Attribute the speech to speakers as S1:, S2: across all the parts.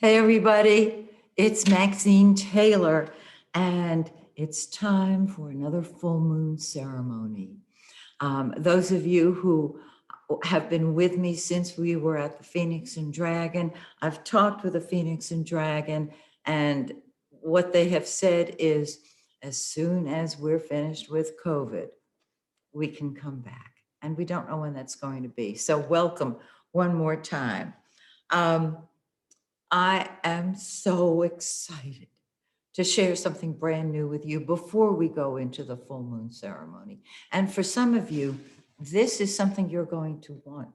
S1: Hey, everybody, it's Maxine Taylor, and it's time for another full moon ceremony. Those of you who have been with me since we were at the Phoenix and Dragon, I've talked with the Phoenix and Dragon, and what they have said is as soon as we're finished with COVID, we can come back. And we don't know when that's going to be. So welcome one more time. I am so excited to share something brand new with you before we go into the full moon ceremony. And for some of you, this is something you're going to want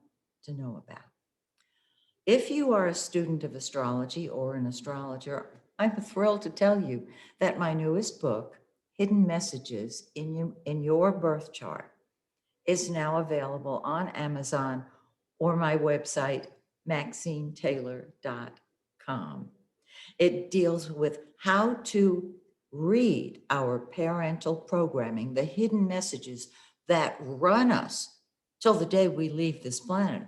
S1: to know about. If you are a student of astrology or an astrologer, I'm thrilled to tell you that my newest book, Hidden Messages in Your Birth Chart, is now available on Amazon or my website, MaxineTaylor.com. It deals with how to read our parental programming, the hidden messages that run us till the day we leave this planet,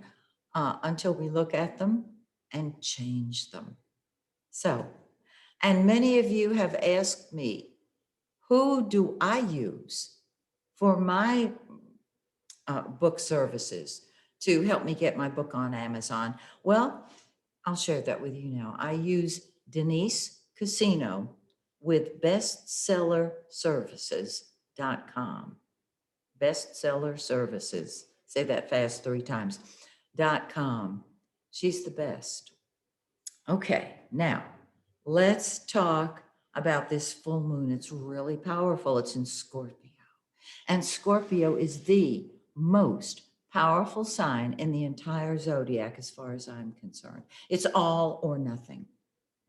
S1: until we look at them and change them. So, and many of you have asked me, who do I use for my book services to help me get my book on Amazon? Well, I'll share that with you now. I use Denise Casino with bestsellerservices.com. Bestseller services. Say that fast 3 times. .com. She's the best. Okay, now let's talk about this full moon. It's really powerful. It's in Scorpio. And Scorpio is the most powerful sign in the entire zodiac as far as I'm concerned. It's all or nothing.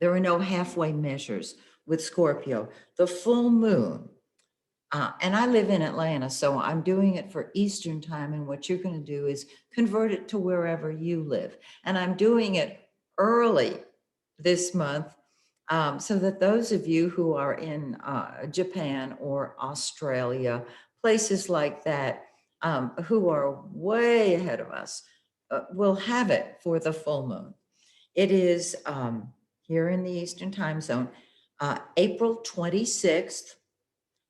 S1: There are no halfway measures with Scorpio. The full moon, and I live in Atlanta, so I'm doing it for Eastern time, and what you're going to do is convert it to wherever you live. And I'm doing it early this month so that those of you who are in Japan or Australia, places like that, who are way ahead of us, will have it for the full moon. It is here in the Eastern time zone, April 26th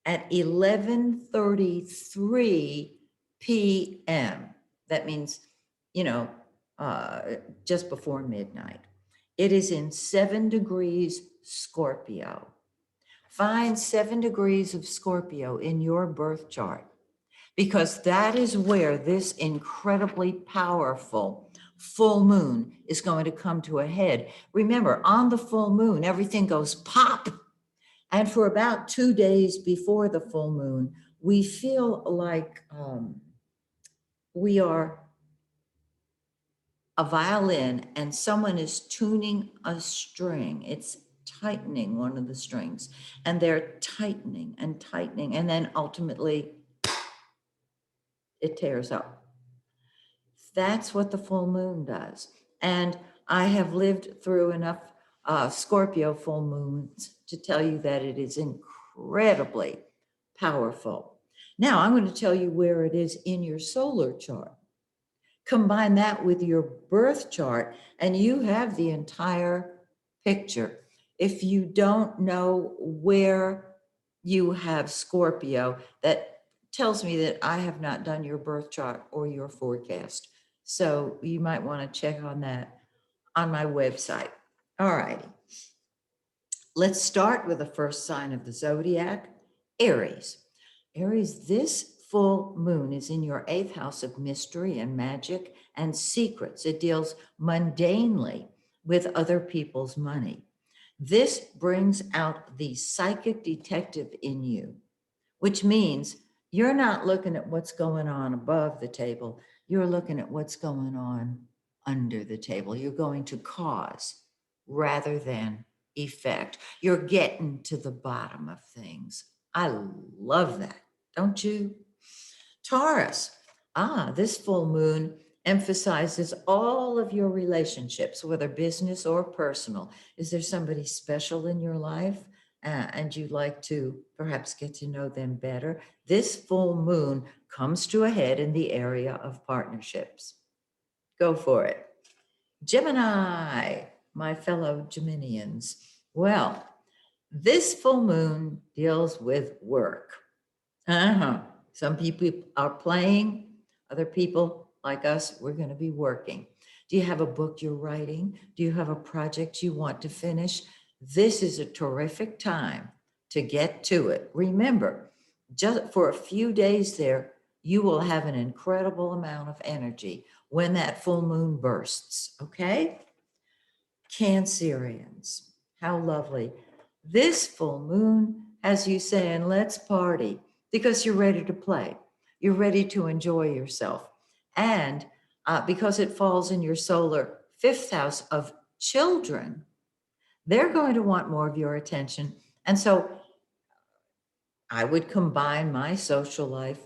S1: at 11:33 p.m. That means, just before midnight. It is in 7 degrees Scorpio. Find 7 degrees of Scorpio in your birth chart, because that is where this incredibly powerful full moon is going to come to a head. Remember, on the full moon, everything goes pop. And for about 2 days before the full moon, we feel like we are a violin and someone is tuning a string. It's tightening one of the strings, and they're tightening and tightening, and then ultimately it tears up. That's what the full moon does. And I have lived through enough Scorpio full moons to tell you that it is incredibly powerful. Now I'm going to tell you where it is in your solar chart. Combine that with your birth chart, and you have the entire picture. If you don't know where you have Scorpio, that tells me that I have not done your birth chart or your forecast. So you might want to check on that on my website. All righty. Let's start with the first sign of the zodiac, Aries. Aries, this full moon is in your 8th house of mystery and magic and secrets. It deals mundanely with other people's money. This brings out the psychic detective in you, which means you're not looking at what's going on above the table. You're looking at what's going on under the table. You're going to cause rather than effect. You're getting to the bottom of things. I love that, don't you? Taurus, this full moon emphasizes all of your relationships, whether business or personal. Is there somebody special in your life and you'd like to perhaps get to know them better? This full moon comes to a head in the area of partnerships. Go for it. Gemini, my fellow Geminians. Well, this full moon deals with work. Some people are playing, other people like us, we're going to be working. Do you have a book you're writing? Do you have a project you want to finish? This is a terrific time to get to it. Remember, just for a few days there, you will have an incredible amount of energy when that full moon bursts, okay? Cancerians, how lovely. This full moon has you saying, let's party, because you're ready to play. You're ready to enjoy yourself. And because it falls in your solar fifth house of children, they're going to want more of your attention. And so I would combine my social life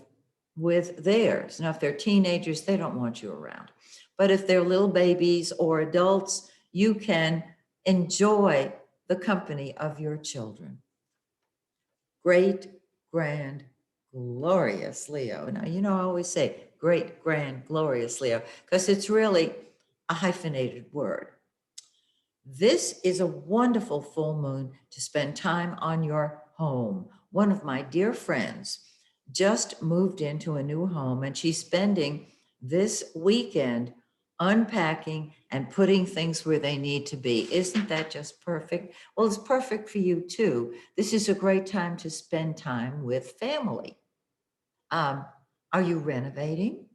S1: with theirs. Now, if they're teenagers, they don't want you around. But if they're little babies or adults, you can enjoy the company of your children. Great, grand, glorious Leo. Now, you know, I always say great, grand, glorious Leo, because it's really a hyphenated word. This is a wonderful full moon to spend time on your home. One of my dear friends just moved into a new home, and she's spending this weekend unpacking and putting things where they need to be. Isn't that just perfect? Well, it's perfect for you too. This is a great time to spend time with family. Are you renovating?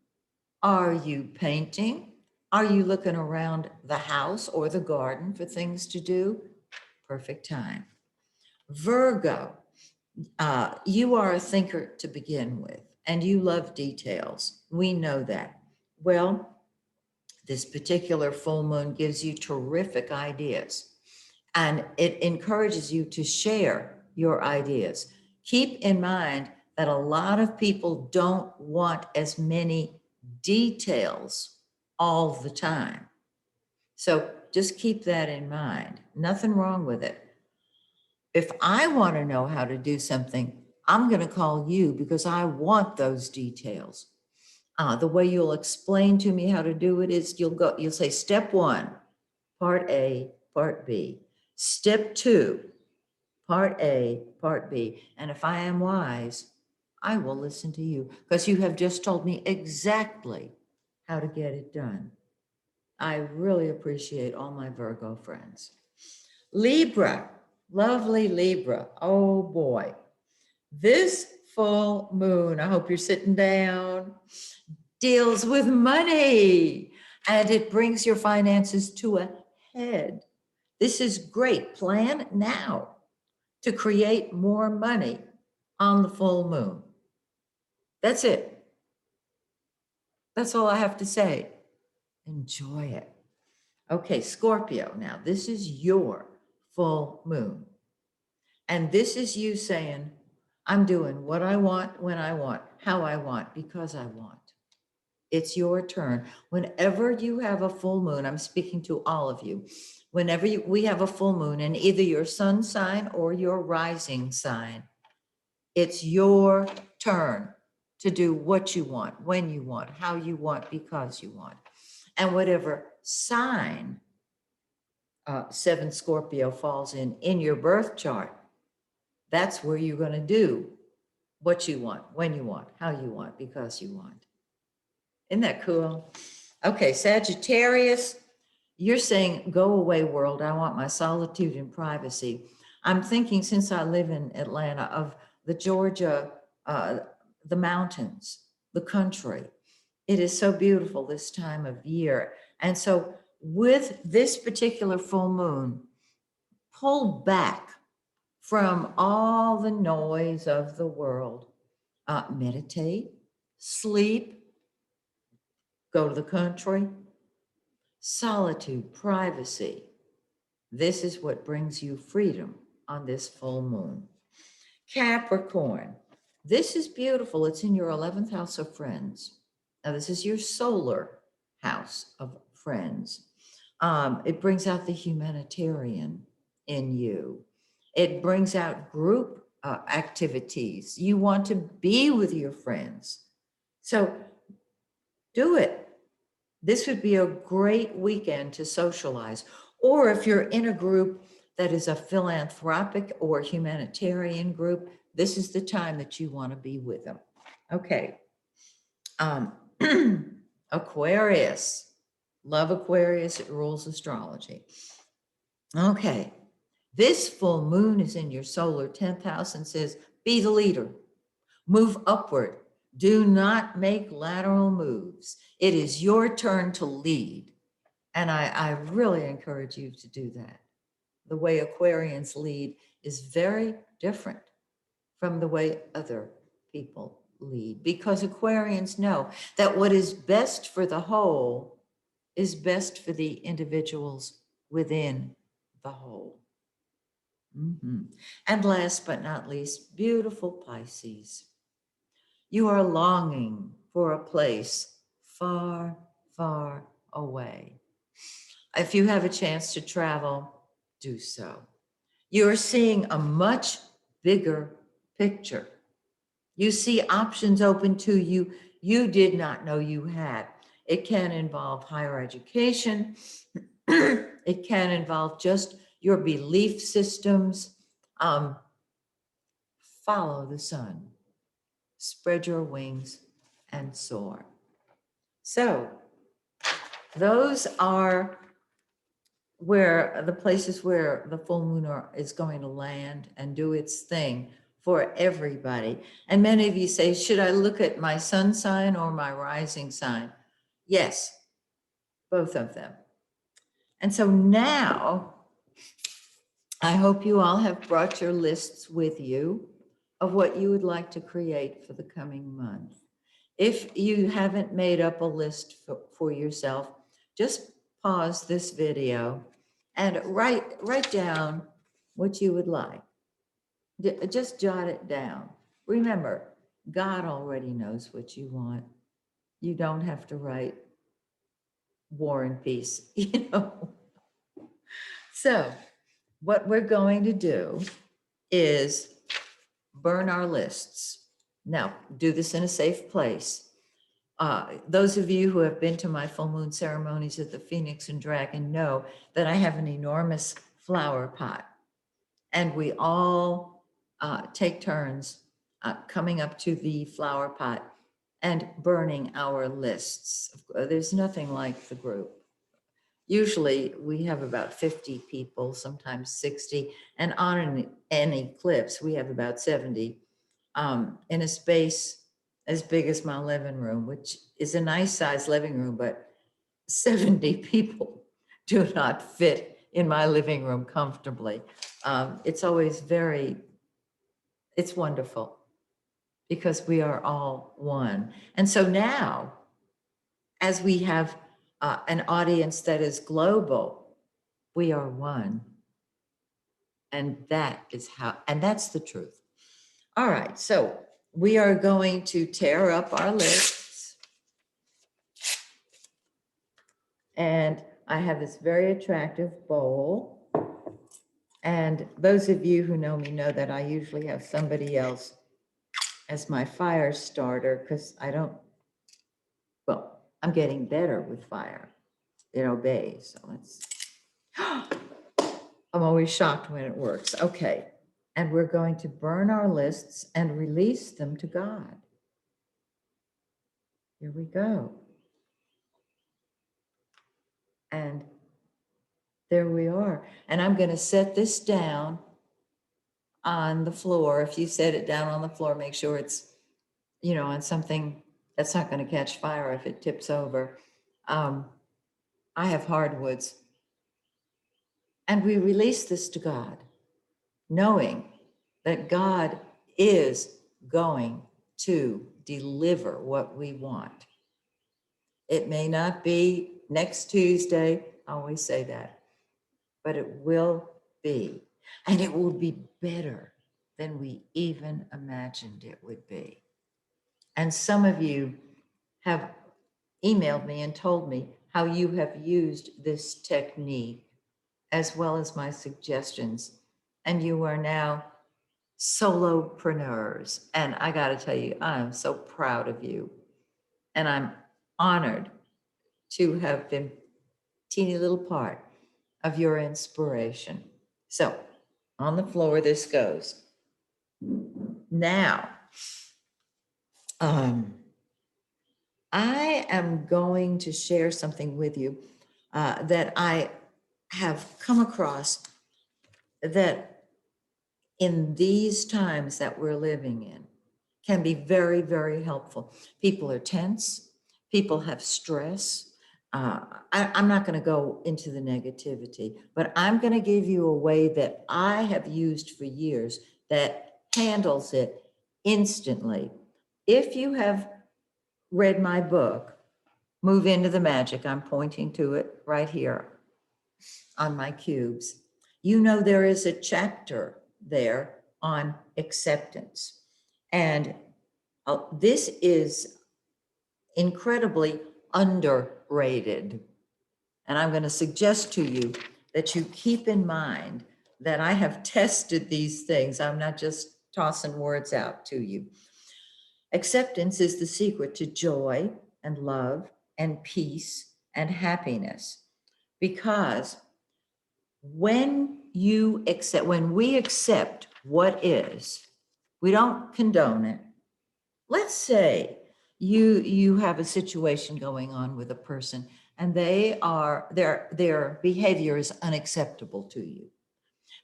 S1: Are you painting? Are you looking around the house or the garden for things to do? Perfect time. Virgo, you are a thinker to begin with, and you love details. We know that. Well, this particular full moon gives you terrific ideas, and it encourages you to share your ideas. Keep in mind that a lot of people don't want as many details all the time. So just keep that in mind. Nothing wrong with it. If I want to know how to do something, I'm going to call you because I want those details. The way you'll explain to me how to do it is you'll say step 1, part A, part B. Step 2, part A, part B. And if I am wise, I will listen to you because you have just told me exactly how to get it done. I really appreciate all my Virgo friends. Libra, lovely Libra. Oh boy. This full moon, I hope you're sitting down, deals with money, and it brings your finances to a head. This is great. Plan now to create more money on the full moon. That's it. That's all I have to say. Enjoy it. Okay, Scorpio. Now, this is your full moon. And this is you saying, I'm doing what I want, when I want, how I want, because I want. It's your turn. Whenever you have a full moon, I'm speaking to all of you. Whenever we have a full moon in either your sun sign or your rising sign, it's your turn to do what you want, when you want, how you want, because you want. And whatever sign 7 Scorpio falls in your birth chart, that's where you're going to do what you want, when you want, how you want, because you want. Isn't that cool? Okay, Sagittarius, you're saying, go away world, I want my solitude and privacy. I'm thinking, since I live in Atlanta, of the Georgia, the mountains, the country. It is so beautiful this time of year. And so with this particular full moon, pull back from all the noise of the world. Meditate, sleep, go to the country. Solitude, privacy. This is what brings you freedom on this full moon. Capricorn, this is beautiful. It's in your 11th house of friends. Now, this is your solar house of friends. It brings out the humanitarian in you. It brings out group activities. You want to be with your friends. So do it. This would be a great weekend to socialize. Or if you're in a group that is a philanthropic or humanitarian group, this is the time that you want to be with them. Okay. Aquarius. Love Aquarius. It rules astrology. Okay. This full moon is in your solar 10th house and says, be the leader. Move upward. Do not make lateral moves. It is your turn to lead. And I really encourage you to do that. The way Aquarians lead is very different from the way other people lead, because Aquarians know that what is best for the whole is best for the individuals within the whole. And last but not least, beautiful Pisces. You are longing for a place far, far away. If you have a chance to travel, do so. You're seeing a much bigger picture. You see options open to you you did not know you had. It can involve higher education. It can involve just your belief systems. Follow the sun. Spread your wings and soar. So those are where the places where the full moon is going to land and do its thing for everybody. And many of you say, should I look at my sun sign or my rising sign? Yes, both of them. And so now, I hope you all have brought your lists with you of what you would like to create for the coming month. If you haven't made up a list for yourself, just pause this video and write down what you would like. Just jot it down. Remember, God already knows what you want. You don't have to write war and peace, you know. So what we're going to do is burn our lists. Now, do this in a safe place. Those of you who have been to my full moon ceremonies at the Phoenix and Dragon know that I have an enormous flower pot, and we all take turns coming up to the flower pot and burning our lists. There's nothing like the group. Usually we have about 50 people, sometimes 60, and on an eclipse we have about 70 in a space as big as my living room, which is a nice size living room, but 70 people do not fit in my living room comfortably. It's always it's wonderful because we are all one. And so now, as we have an audience that is global, we are one. And that's the truth. All right, so we are going to tear up our lists. And I have this very attractive bowl. And those of you who know me know that I usually have somebody else as my fire starter because I'm getting better with fire. It obeys. So I'm always shocked when it works. Okay. And we're going to burn our lists and release them to God. Here we go. And there we are. And I'm going to set this down on the floor. If you set it down on the floor, make sure it's, on something that's not going to catch fire if it tips over. I have hardwoods. And we release this to God, knowing that God is going to deliver what we want. It may not be next Tuesday, I always say that, but it will be. And it will be better than we even imagined it would be. And some of you have emailed me and told me how you have used this technique as well as my suggestions. And you are now solopreneurs. And I got to tell you, I'm so proud of you. And I'm honored to have been a teeny little part of your inspiration. So on the floor, this goes. Now, I am going to share something with you that I have come across that in these times that we're living in can be very, very helpful. People are tense. People have stress. I'm not going to go into the negativity, but I'm going to give you a way that I have used for years that handles it instantly. If you have read my book, Move Into the Magic, I'm pointing to it right here on my cubes. You know, there is a chapter there on acceptance. And this is incredibly underrated. And I'm going to suggest to you that you keep in mind that I have tested these things. I'm not just tossing words out to you. Acceptance is the secret to joy and love and peace and happiness. Because when we accept what is, we don't condone it. Let's say you have a situation going on with a person and their behavior is unacceptable to you.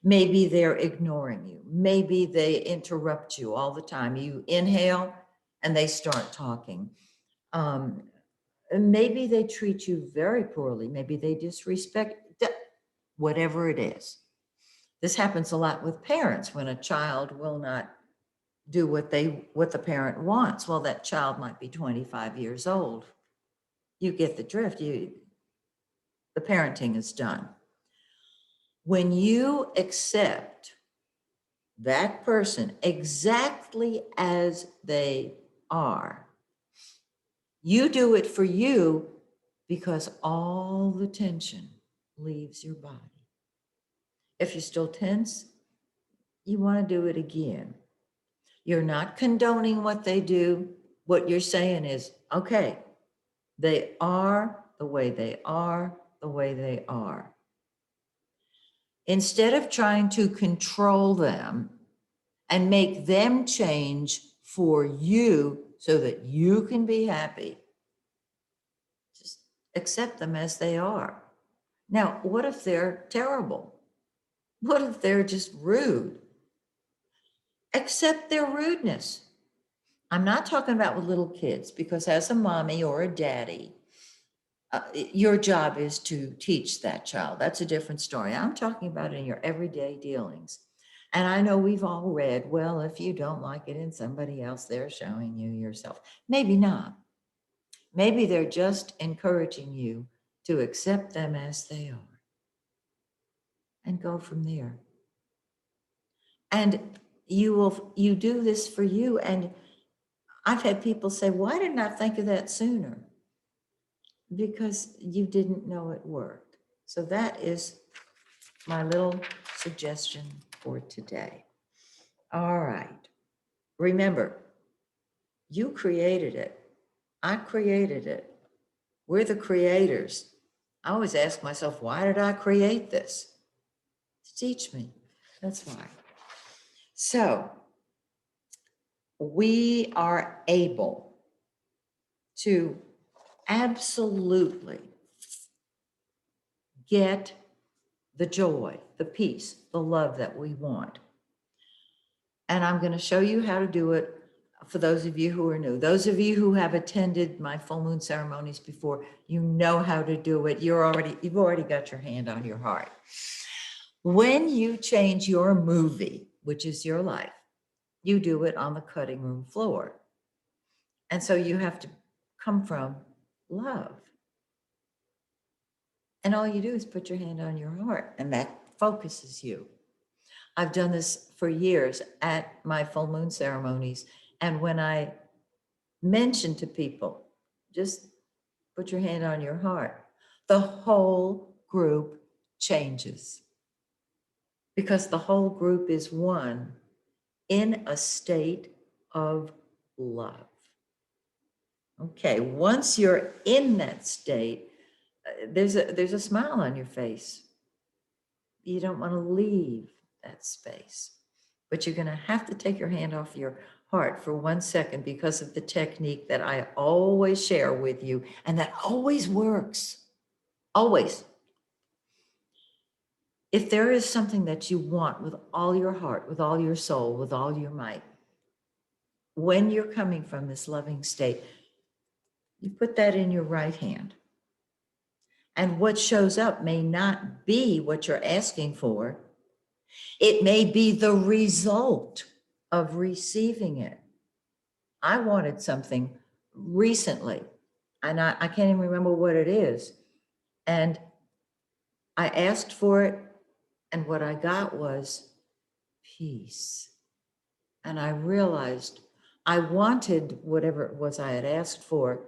S1: Maybe they're ignoring you. Maybe they interrupt you all the time. You inhale and they start talking. And maybe they treat you very poorly. Maybe they disrespect, whatever it is. This happens a lot with parents when a child will not do what the parent wants. Well, that child might be 25 years old. You get the drift. The parenting is done. When you accept that person exactly as they are, you do it for you because all the tension leaves your body. If you're still tense, you want to do it again. You're not condoning what they do. What you're saying is, okay, they are the way they are, the way they are. Instead of trying to control them and make them change for you so that you can be happy, just accept them as they are. Now, what if they're terrible? What if they're just rude? Accept their rudeness. I'm not talking about with little kids, because as a mommy or a daddy, your job is to teach that child. That's a different story. I'm talking about in your everyday dealings. And I know we've all read, well, if you don't like it in somebody else, they're showing you yourself. Maybe not. Maybe they're just encouraging you to accept them as they are and go from there. And you do this for you. And I've had people say, why didn't I think of that sooner? Because you didn't know it worked. So that is my little suggestion for today. All right. Remember, you created it. I created it. We're the creators. I always ask myself, why did I create this? To teach me. That's why. So we are able to absolutely get the joy, the peace, the love that we want. And I'm going to show you how to do it for those of you who are new. Those of you who have attended my full moon ceremonies before, you know how to do it. You've already got your hand on your heart. When you change your movie, which is your life, you do it on the cutting room floor. And so you have to come from love. And all you do is put your hand on your heart, and that focuses you. I've done this for years at my full moon ceremonies. And when I mention to people, just put your hand on your heart, the whole group changes. Because the whole group is one in a state of love. Okay, once you're in that state, there's a smile on your face. You don't want to leave that space. But you're going to have to take your hand off your heart for 1 second because of the technique that I always share with you, and that always works. Always. If there is something that you want with all your heart, with all your soul, with all your might, when you're coming from this loving state, you put that in your right hand. And what shows up may not be what you're asking for. It may be the result of receiving it. I wanted something recently, and I can't even remember what it is. And I asked for it, and what I got was peace. And I realized I wanted whatever it was I had asked for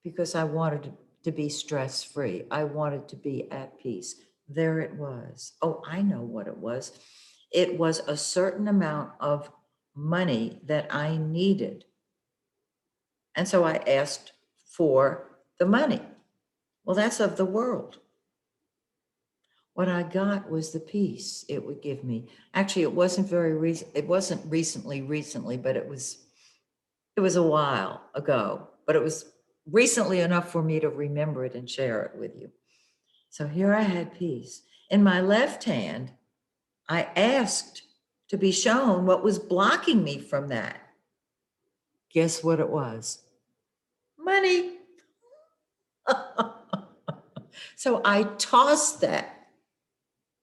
S1: because I wanted to be stress-free. I wanted to be at peace. There it was. Oh, I know what it was. It was a certain amount of money that I needed. And so I asked for the money. Well, that's of the world. What I got was the peace it would give me. Actually, it wasn't it wasn't recently, but it was a while ago, but it was recently enough for me to remember it and share it with you. So here I had peace. In my left hand, I asked to be shown what was blocking me from that. Guess what it was? Money. So I tossed that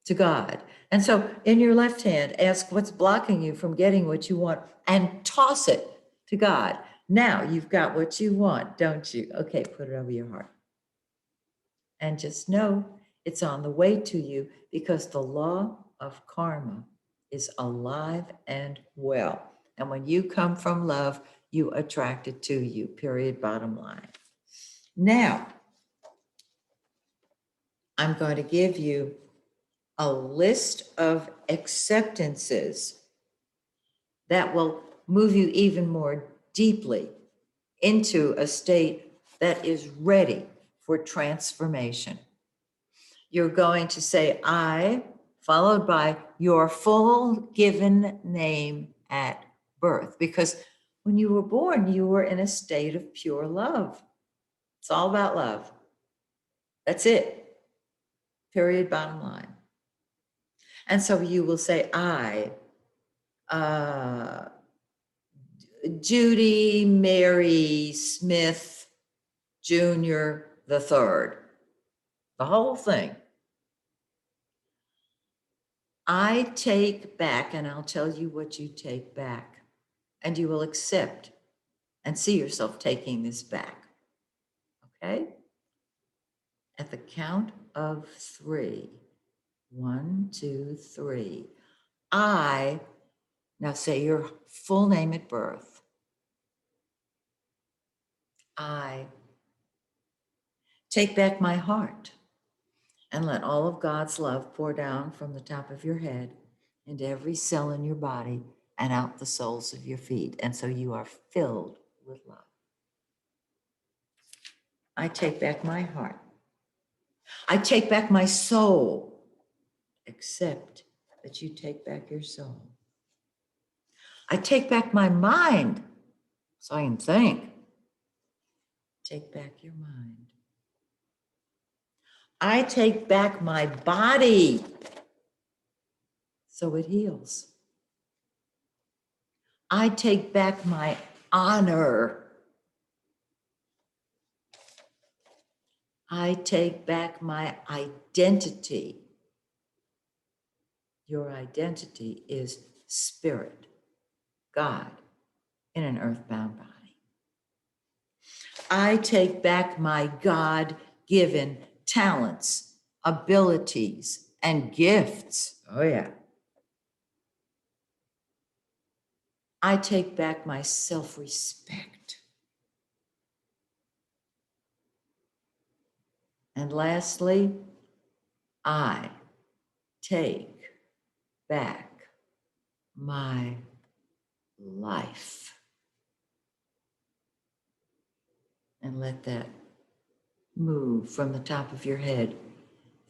S1: to God. And so in your left hand, ask what's blocking you from getting what you want and toss it to God. Now you've got what you want, don't you? Okay, put it over your heart. And just know it's on the way to you because the law of karma is alive and well. And when you come from love, you attract it to you, period, bottom line. Now, I'm going to give you a list of acceptances that will move you even more deeply into a state that is ready for transformation. You're going to say, I, followed by your full given name at birth. Because when you were born, you were in a state of pure love. It's all about love. That's it. Period, bottom line. And so you will say, I, Judy Mary Smith Jr. the third. The whole thing. I take back, and I'll tell you what you take back, and you will accept and see yourself taking this back. Okay? At the count of 3. 1, 2, 3. I, now say your full name at birth. I take back my heart and let all of God's love pour down from the top of your head into every cell in your body and out the soles of your feet. And so you are filled with love. I take back my heart. I take back my soul. Accept that you take back your soul. I take back my mind so I can think. Take back your mind. I take back my body so it heals. I take back my honor. I take back my identity. Your identity is spirit, God, in an earthbound body. I take back my God-given talents, abilities, and gifts. Oh, yeah. I take back my self-respect. And lastly, I take back my life. And let that move from the top of your head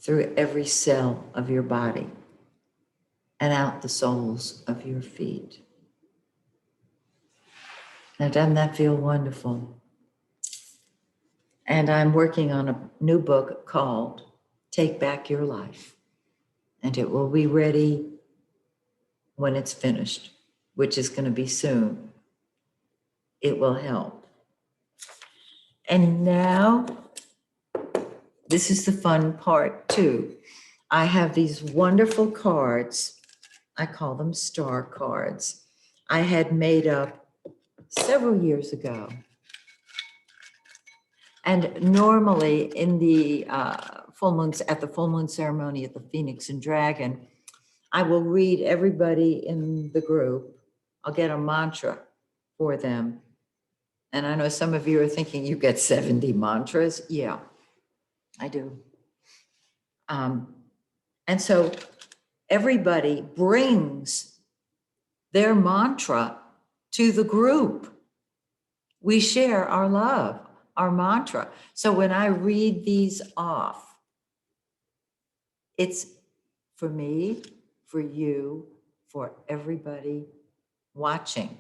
S1: through every cell of your body and out the soles of your feet. Now, doesn't that feel wonderful? And I'm working on a new book called Take Back Your Life. And it will be ready when it's finished, which is going to be soon. It will help. And now, this is the fun part too. I have these wonderful cards. I call them star cards. I had made up several years ago. And normally in the full moons, at the full moon ceremony at the Phoenix and Dragon, I will read everybody in the group. I'll get a mantra for them. And I know some of you are thinking you get 70 mantras. Yeah, I do. And so everybody brings their mantra to the group. We share our love, our mantra. So when I read these off, it's for me, for you, for everybody watching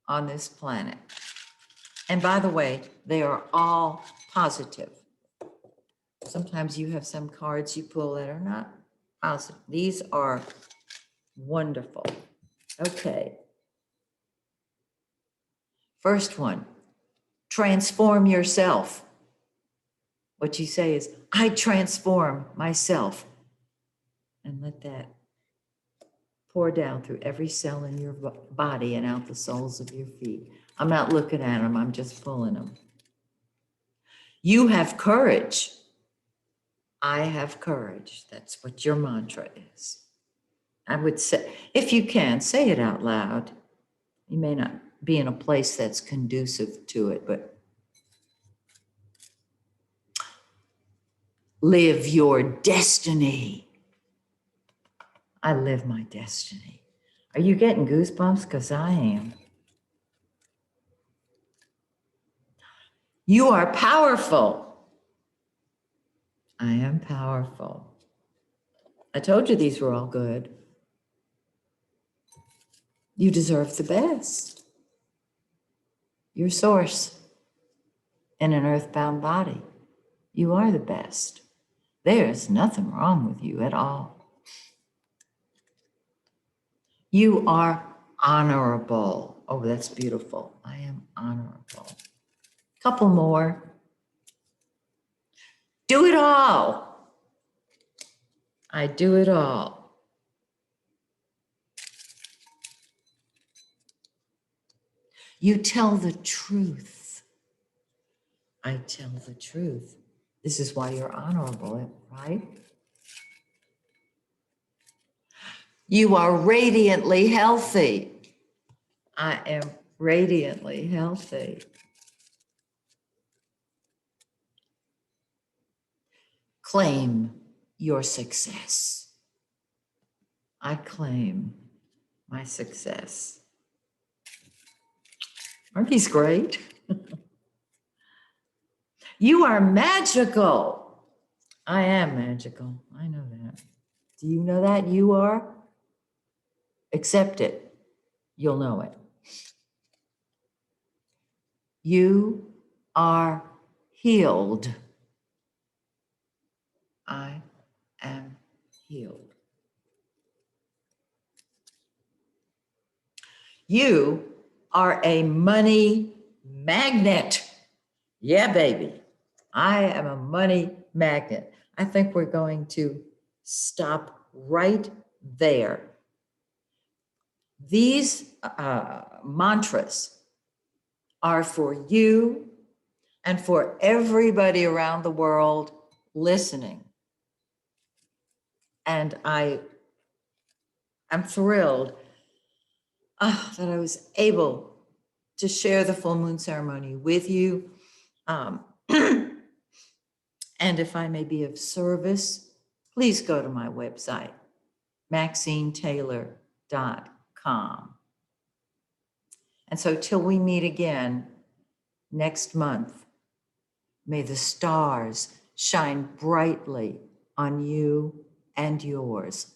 S1: on this planet. And by the way, they are all positive. Sometimes you have some cards you pull that are not positive. These are wonderful. Okay. First one, transform yourself. What you say is, I transform myself. And let that pour down through every cell in your body and out the soles of your feet. I'm not looking at them, I'm just pulling them. You have courage. I have courage. That's what your mantra is. I would say, if you can, say it out loud. You may not be in a place that's conducive to it, but live your destiny. I live my destiny. Are you getting goosebumps? Because I am. You are powerful. I am powerful. I told you these were all good. You deserve the best. Your source in an earthbound body. You are the best. There's nothing wrong with you at all. You are honorable. Oh, that's beautiful. I am honorable. Couple more. Do it all. I do it all. You tell the truth. I tell the truth. This is why you're honorable, right? You are radiantly healthy. I am radiantly healthy. Claim your success. I claim my success. Aren't these great? You are magical. I am magical. I know that. Do you know that you are? Accept it. You'll know it. You are healed. I am healed. You are a money magnet. Yeah, baby. I am a money magnet. I think we're going to stop right there. These mantras are for you and for everybody around the world listening. And I'm thrilled that I was able to share the full moon ceremony with you. And if I may be of service, please go to my website, MaxineTaylor.com. And so till we meet again next month, may the stars shine brightly on you and yours.